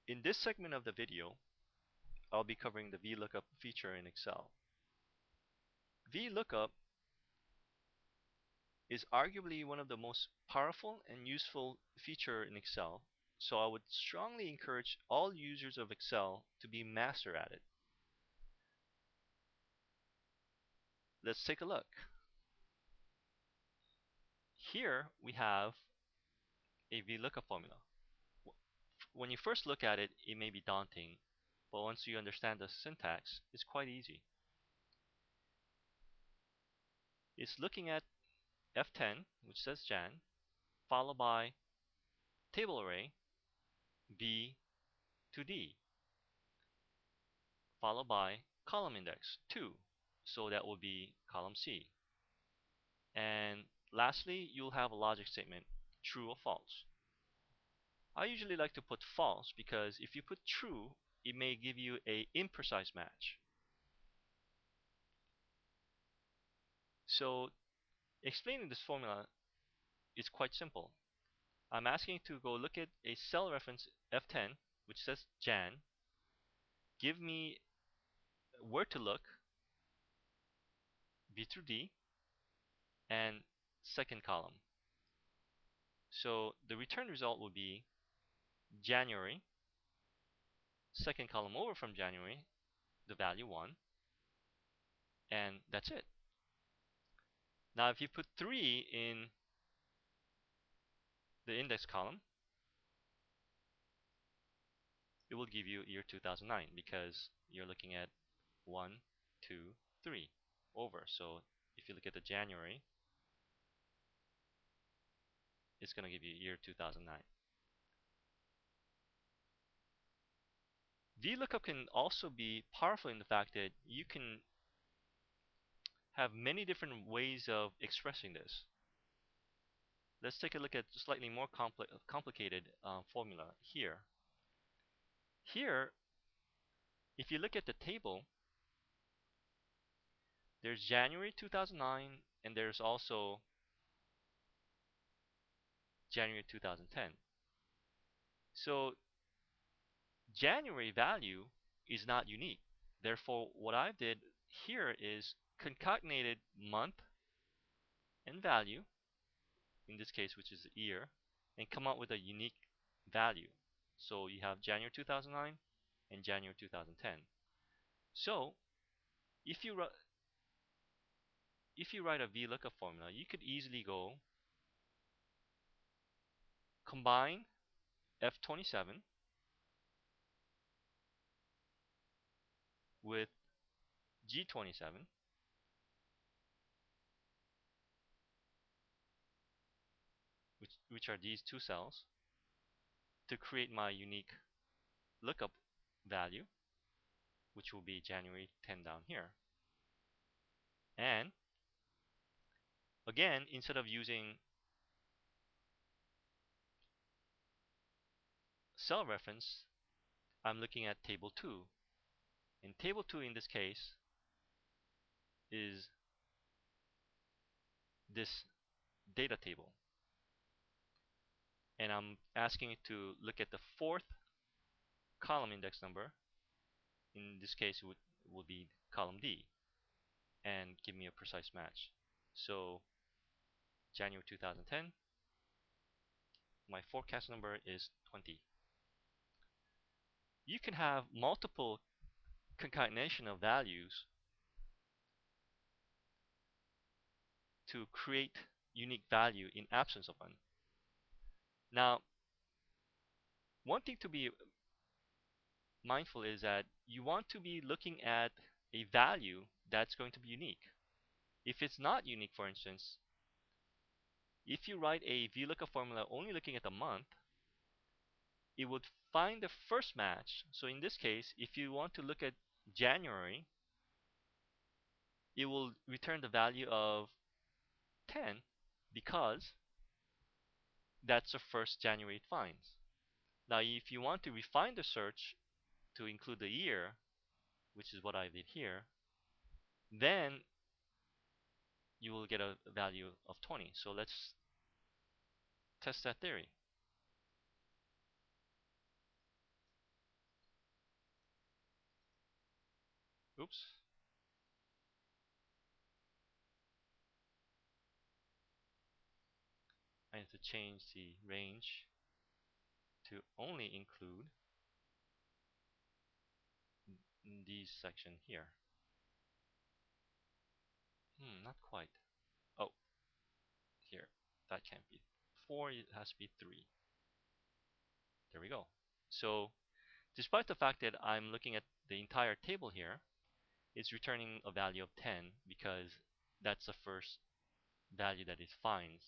In this segment of the video, I'll be covering the Vlookup feature in Excel. Vlookup is arguably one of the most powerful and useful feature in Excel, so I would strongly encourage all users of Excel to be master at it. Let's take a look. Here we have a Vlookup formula. When you first look at it, it may be daunting, but once you understand the syntax, it's quite easy. It's looking at F10, which says Jan, followed by table array B to D, followed by column index 2, so that will be column C. And lastly, you'll have a logic statement, true or false. I usually like to put false because if you put true, it may give you a imprecise match. So explaining this formula is quite simple. I'm asking to go look at a cell reference F10, which says Jan, give me where to look, B through D, and second column. So the return result will be January, second column over from January, the value 1, and that's it. Now if you put 3 in the index column, it will give you year 2009 because you're looking at 1, 2, 3 over. So if you look at the January, it's going to give you year 2009. VLOOKUP can also be powerful in the fact that you can have many different ways of expressing this. Let's take a look at slightly more complicated formula here. Here, if you look at the table, there's January 2009 and there's also January 2010. So January value is not unique. Therefore, what I did here is concatenated month and value, in this case, which is the year, and come up with a unique value. So you have January 2009 and January 2010. So if you write a VLOOKUP formula, you could easily go combine F27 with G27, which are these two cells, to create my unique lookup value, which will be January 10 down here. And again, instead of using cell reference, I'm looking at table 2. And table 2 in this case is this data table. And I'm asking it to look at the fourth column index number. In this case, it would be column D, and give me a precise match. So January 2010, my forecast number is 20. You can have multiple concatenation of values to create unique value in absence of one. Now, one thing to be mindful is that you want to be looking at a value that's going to be unique. If it's not unique, for instance, if you write a VLOOKUP formula only looking at the month, it would find the first match. So in this case, if you want to look at January, it will return the value of 10 because that's the first January it finds. Now, if you want to refine the search to include the year, which is what I did here, then you will get a value of 20. So let's test that theory. Oops. I have to change the range to only include these section here. Not quite. Oh, here. That can't be 4, it has to be 3. There we go. So despite the fact that I'm looking at the entire table here, it's returning a value of 10 because that's the first value that it finds